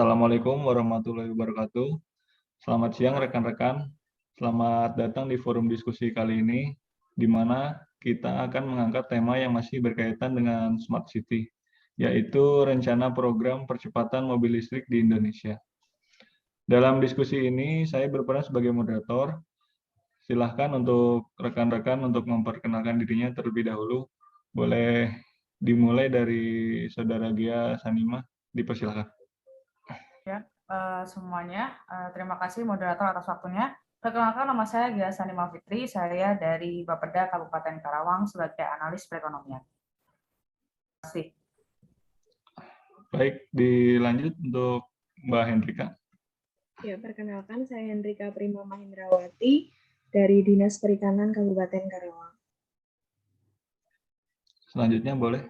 Assalamualaikum warahmatullahi wabarakatuh. Selamat siang rekan-rekan. Selamat datang di forum diskusi kali ini, di mana kita akan mengangkat tema yang masih berkaitan dengan Smart City, yaitu rencana program percepatan mobil listrik di Indonesia. Dalam diskusi ini, saya berperan sebagai moderator. Silahkan untuk rekan-rekan untuk memperkenalkan dirinya terlebih dahulu. Boleh dimulai dari Saudara Gia Sanima, dipersilakan. Ya, semuanya, terima kasih moderator atas waktunya. Perkenalkan, nama saya Gia Sanima Fitri, saya dari Bapeda Kabupaten Karawang sebagai analis perekonomian. Terima kasih. Baik, dilanjut untuk Mbak Hendrika. Ya, perkenalkan saya Hendrika Prima Mahindrawati dari Dinas Perikanan Kabupaten Karawang. Selanjutnya boleh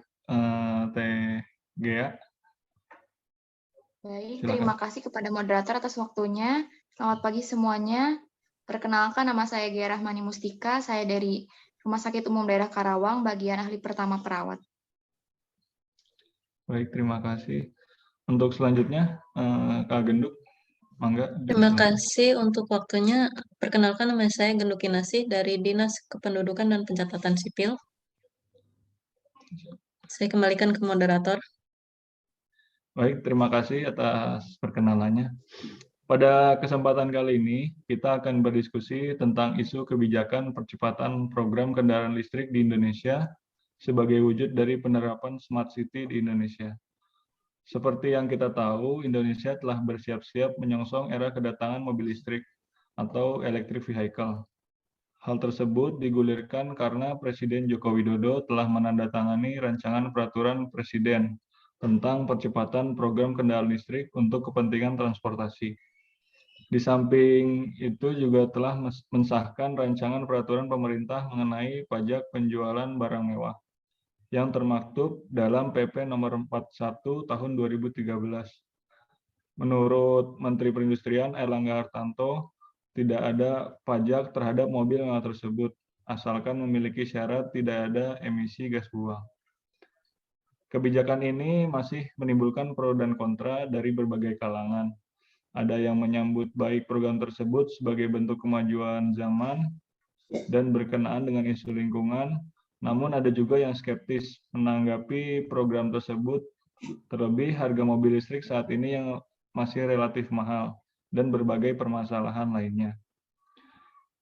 Teh Gea. Baik, Silakan. terima kasih kepada moderator atas waktunya. Selamat pagi semuanya. Perkenalkan, nama saya Gea Rahmani Mustika, saya dari Rumah Sakit Umum Daerah Karawang, bagian ahli pertama perawat. Baik, terima kasih. Untuk selanjutnya, Kak Genduk, mangga. Terima kasih untuk waktunya. Perkenalkan, nama saya Genduk Kinasih dari Dinas Kependudukan dan Pencatatan Sipil. Saya kembalikan ke moderator. Baik, terima kasih atas perkenalannya. Pada kesempatan kali ini, kita akan berdiskusi tentang isu kebijakan percepatan program kendaraan listrik di Indonesia sebagai wujud dari penerapan Smart City di Indonesia. Seperti yang kita tahu, Indonesia telah bersiap-siap menyongsong era kedatangan mobil listrik atau electric vehicle. Hal tersebut digulirkan karena Presiden Joko Widodo telah menandatangani rancangan peraturan Presiden tentang percepatan program kendaraan listrik untuk kepentingan transportasi. Di samping itu juga telah mensahkan rancangan peraturan pemerintah mengenai pajak penjualan barang mewah yang termaktub dalam PP nomor 41 tahun 2013. Menurut Menteri Perindustrian Erlangga Hartarto, tidak ada pajak terhadap mobil mewah tersebut, asalkan memiliki syarat tidak ada emisi gas buang. Kebijakan ini masih menimbulkan pro dan kontra dari berbagai kalangan. Ada yang menyambut baik program tersebut sebagai bentuk kemajuan zaman dan berkenaan dengan isu lingkungan, namun ada juga yang skeptis menanggapi program tersebut, terlebih harga mobil listrik saat ini yang masih relatif mahal dan berbagai permasalahan lainnya.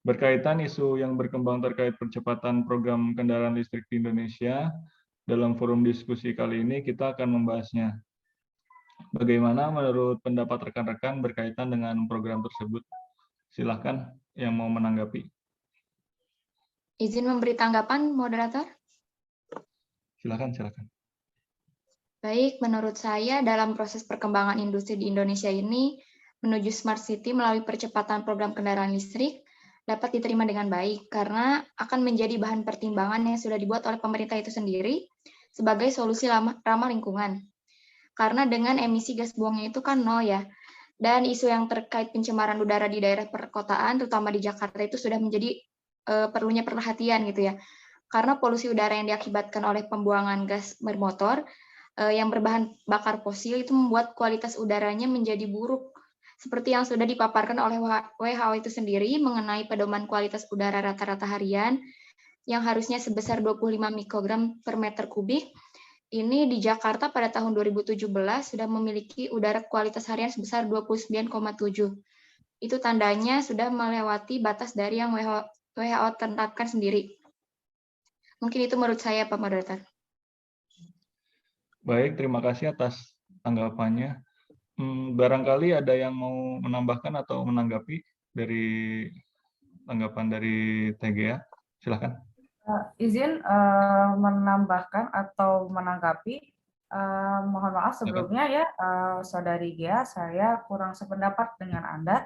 Berkaitan isu yang berkembang terkait percepatan program kendaraan listrik di Indonesia, dalam forum diskusi kali ini kita akan membahasnya. Bagaimana menurut pendapat rekan-rekan berkaitan dengan program tersebut? Silakan yang mau menanggapi. Izin memberi tanggapan, moderator? Silakan. Baik, menurut saya dalam proses perkembangan industri di Indonesia ini, menuju Smart City melalui percepatan program kendaraan listrik dapat diterima dengan baik karena akan menjadi bahan pertimbangan yang sudah dibuat oleh pemerintah itu sendiri sebagai solusi ramah lingkungan. Karena dengan emisi gas buangnya itu kan nol ya. Dan isu yang terkait pencemaran udara di daerah perkotaan, terutama di Jakarta itu sudah menjadi perlunya perhatian gitu ya. Karena polusi udara yang diakibatkan oleh pembuangan gas bermotor yang berbahan bakar fosil itu membuat kualitas udaranya menjadi buruk. Seperti yang sudah dipaparkan oleh WHO itu sendiri mengenai pedoman kualitas udara rata-rata harian yang harusnya sebesar 25 mikrogram per meter kubik. Ini di Jakarta pada tahun 2017 sudah memiliki udara kualitas harian sebesar 29,7. Itu tandanya sudah melewati batas dari yang WHO tetapkan sendiri. Mungkin itu menurut saya, Pak Moderator. Baik, terima kasih atas tanggapannya. Barangkali ada yang mau menambahkan atau menanggapi dari tanggapan dari TGA? Silakan. Izin menambahkan atau menanggapi. Mohon maaf sebelumnya ya, Saudari Gia, saya kurang sependapat dengan Anda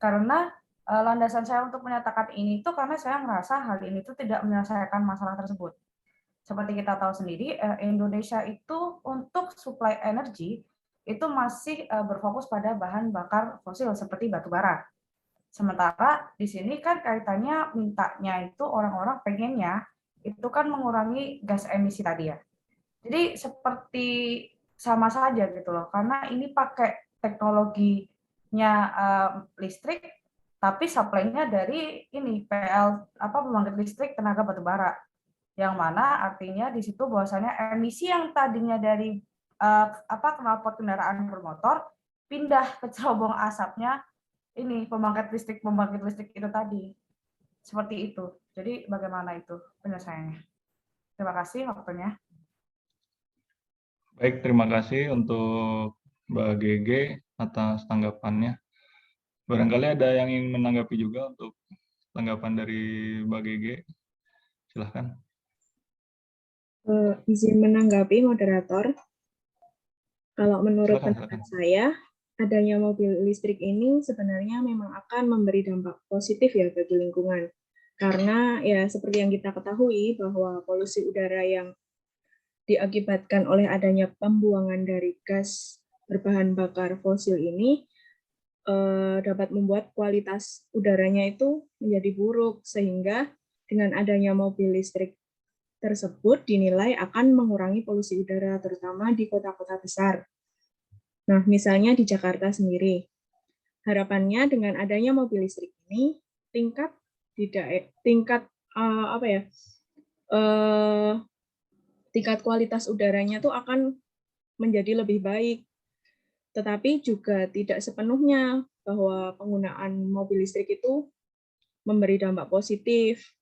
karena landasan saya untuk menyatakan ini itu karena saya merasa hal ini itu tidak menyelesaikan masalah tersebut. Seperti kita tahu sendiri, Indonesia itu untuk suplai energi itu masih berfokus pada bahan bakar fosil seperti batu bara. Sementara di sini kan kaitannya mintanya itu orang-orang pengennya itu kan mengurangi gas emisi tadi ya. Jadi seperti sama saja gitu loh, karena ini pakai teknologinya listrik, tapi supply-nya dari ini pembangkit listrik tenaga batubara, yang mana artinya di situ bahwasanya emisi yang tadinya dari knalpot kendaraan bermotor pindah ke cerobong asapnya ini pembangkit listrik itu tadi. Seperti itu. Jadi bagaimana itu penyelesaiannya? Terima kasih waktunya. Baik, terima kasih untuk Mbak GG atas tanggapannya. Barangkali ada yang ingin menanggapi juga untuk tanggapan dari Mbak GG. Silahkan. Izin menanggapi moderator. Kalau menurut pendapat saya, adanya mobil listrik ini sebenarnya memang akan memberi dampak positif ya bagi lingkungan. Karena ya seperti yang kita ketahui bahwa polusi udara yang diakibatkan oleh adanya pembuangan dari gas berbahan bakar fosil ini dapat membuat kualitas udaranya itu menjadi buruk, sehingga dengan adanya mobil listrik tersebut dinilai akan mengurangi polusi udara, terutama di kota-kota besar. Nah, misalnya di Jakarta sendiri. Harapannya dengan adanya mobil listrik ini, tingkat kualitas udaranya tuh akan menjadi lebih baik. Tetapi juga tidak sepenuhnya bahwa penggunaan mobil listrik itu memberi dampak positif.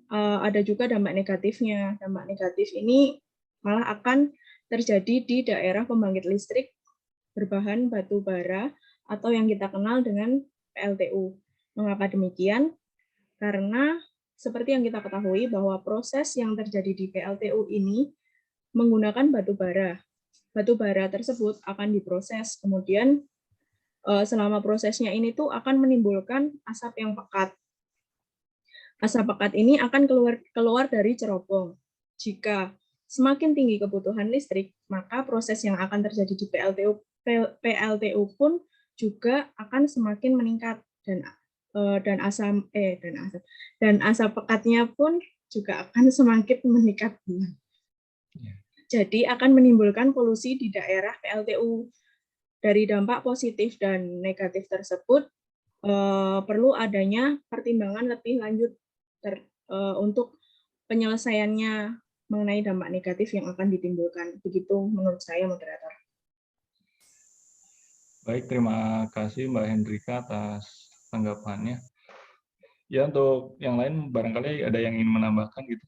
Ada juga dampak negatifnya. Dampak negatif ini malah akan terjadi di daerah pembangkit listrik berbahan batu bara atau yang kita kenal dengan PLTU. Mengapa demikian? Karena seperti yang kita ketahui bahwa proses yang terjadi di PLTU ini menggunakan batu bara. Batu bara tersebut akan diproses, kemudian selama prosesnya ini tuh akan menimbulkan asap yang pekat. Asap pekat ini akan keluar dari cerobong. Jika semakin tinggi kebutuhan listrik, maka proses yang akan terjadi di PLTU pun juga akan semakin meningkat, dan asap pekatnya pun juga akan semakin meningkat. Jadi akan menimbulkan polusi di daerah PLTU. Dari dampak positif dan negatif tersebut, perlu adanya pertimbangan lebih lanjut untuk penyelesaiannya mengenai dampak negatif yang akan ditimbulkan. Begitu menurut saya, moderator. Baik, terima kasih Mbak Hendrika atas tanggapannya. Ya, untuk yang lain barangkali ada yang ingin menambahkan gitu.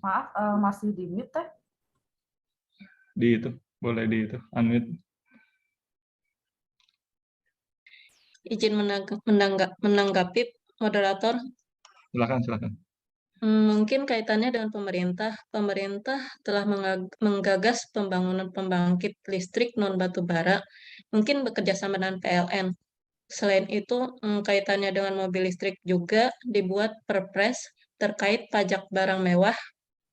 Maaf, masih di mute ya? Boleh unmute. Izin menanggapi moderator. Silakan. Mungkin kaitannya dengan pemerintah. Pemerintah telah menggagas pembangunan pembangkit listrik non batu bara, mungkin bekerja sama dengan PLN. Selain itu, kaitannya dengan mobil listrik juga dibuat perpres terkait pajak barang mewah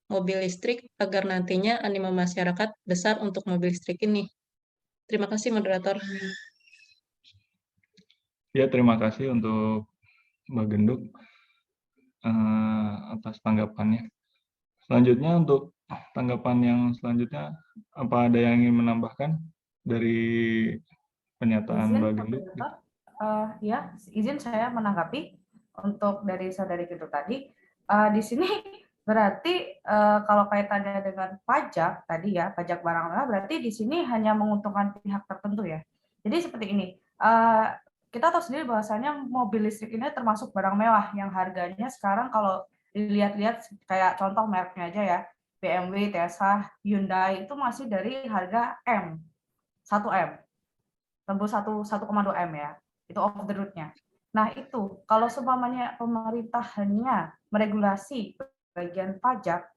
mobil listrik agar nantinya animo masyarakat besar untuk mobil listrik ini. Terima kasih, moderator. Ya, terima kasih untuk Mbak Genduk atas tanggapannya. Selanjutnya untuk tanggapan yang selanjutnya, apa ada yang ingin menambahkan dari pernyataan Mbak Genduk? Ya, izin saya menanggapi untuk dari saudari Genduk tadi. Di sini berarti kalau kaitannya dengan pajak tadi ya, pajak barang mewah, berarti di sini hanya menguntungkan pihak tertentu ya. Jadi seperti ini, kita tahu sendiri bahwasanya mobil listrik ini termasuk barang mewah yang harganya sekarang kalau dilihat-lihat kayak contoh mereknya aja ya, BMW, Tesla, Hyundai itu masih dari harga 1 M, tembus 1,2 M ya, itu off the road-nya. Nah itu, kalau seumpamanya pemerintah hanya meregulasi bagian pajak,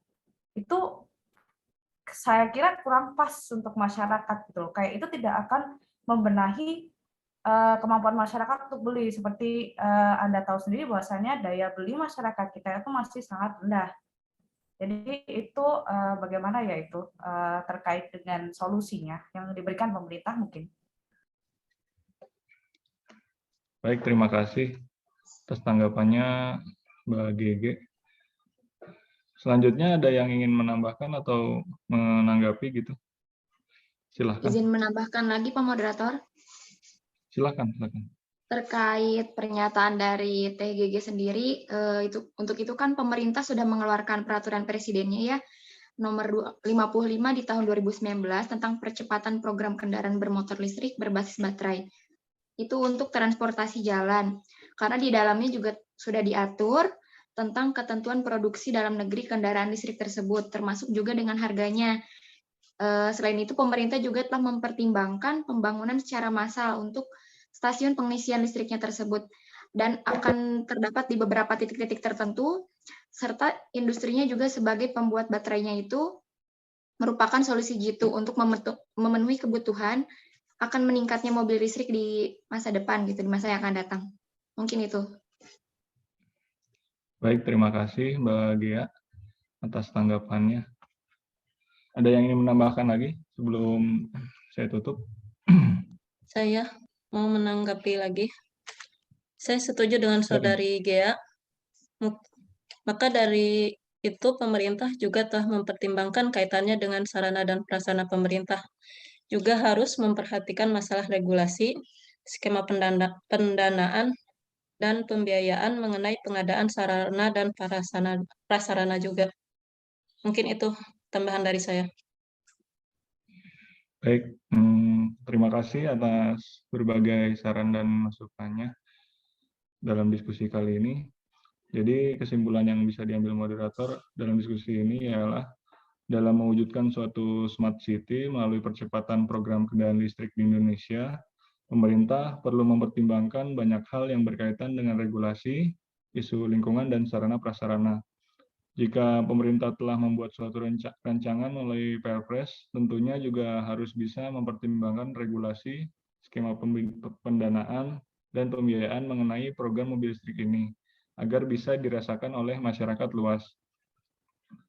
itu saya kira kurang pas untuk masyarakat gitu. Kayak itu tidak akan membenahi kemampuan masyarakat untuk beli. Seperti Anda tahu sendiri bahwasanya daya beli masyarakat kita itu masih sangat rendah. Jadi itu bagaimana ya itu terkait dengan solusinya yang diberikan pemerintah mungkin. Baik, terima kasih atas tanggapannya Mbak GG. Selanjutnya ada yang ingin menambahkan atau menanggapi gitu? Silahkan, Izin menambahkan lagi, Pak Moderator, silahkan. terkait pernyataan dari TGG sendiri, untuk itu kan pemerintah sudah mengeluarkan peraturan presidennya ya, nomor 55 di tahun 2019 tentang percepatan program kendaraan bermotor listrik berbasis baterai. Itu untuk transportasi jalan. Karena di dalamnya juga sudah diatur tentang ketentuan produksi dalam negeri kendaraan listrik tersebut, termasuk juga dengan harganya. Selain itu, pemerintah juga telah mempertimbangkan pembangunan secara massal untuk stasiun pengisian listriknya tersebut, dan akan terdapat di beberapa titik-titik tertentu, serta industrinya juga sebagai pembuat baterainya itu merupakan solusi jitu untuk memenuhi kebutuhan akan meningkatnya mobil listrik di masa depan gitu, di masa yang akan datang. Mungkin itu. Baik, terima kasih Mbak Gia atas tanggapannya. Ada yang ingin menambahkan lagi sebelum saya tutup? Saya mau menanggapi lagi. Saya setuju dengan Saudari Gea. Maka dari itu pemerintah juga telah mempertimbangkan kaitannya dengan sarana dan prasarana pemerintah. Juga harus memperhatikan masalah regulasi, skema pendanaan, dan pembiayaan mengenai pengadaan sarana dan prasarana juga. Mungkin itu tambahan dari saya. Baik, terima kasih atas berbagai saran dan masukannya dalam diskusi kali ini. Jadi kesimpulan yang bisa diambil moderator dalam diskusi ini ialah dalam mewujudkan suatu smart city melalui percepatan program kendaraan listrik di Indonesia, pemerintah perlu mempertimbangkan banyak hal yang berkaitan dengan regulasi, isu lingkungan, dan sarana prasarana. Jika pemerintah telah membuat suatu rancangan melalui Perpres, tentunya juga harus bisa mempertimbangkan regulasi, skema pendanaan, dan pembiayaan mengenai program mobil listrik ini, agar bisa dirasakan oleh masyarakat luas.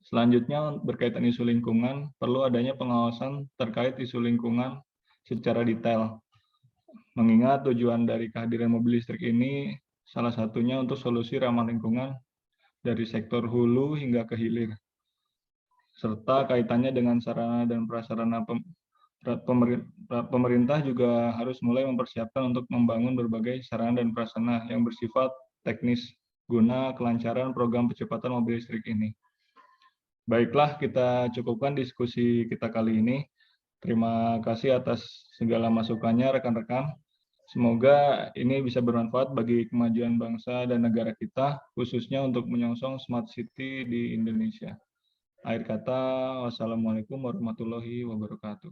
Selanjutnya, berkaitan isu lingkungan, perlu adanya pengawasan terkait isu lingkungan secara detail. Mengingat tujuan dari kehadiran mobil listrik ini, salah satunya untuk solusi ramah lingkungan dari sektor hulu hingga ke hilir, serta kaitannya dengan sarana dan prasarana pemerintah juga harus mulai mempersiapkan untuk membangun berbagai sarana dan prasarana yang bersifat teknis guna kelancaran program percepatan mobil listrik ini. Baiklah, kita cukupkan diskusi kita kali ini. Terima kasih atas segala masukannya rekan-rekan. Semoga ini bisa bermanfaat bagi kemajuan bangsa dan negara kita, khususnya untuk menyongsong smart city di Indonesia. Akhir kata, wassalamualaikum warahmatullahi wabarakatuh.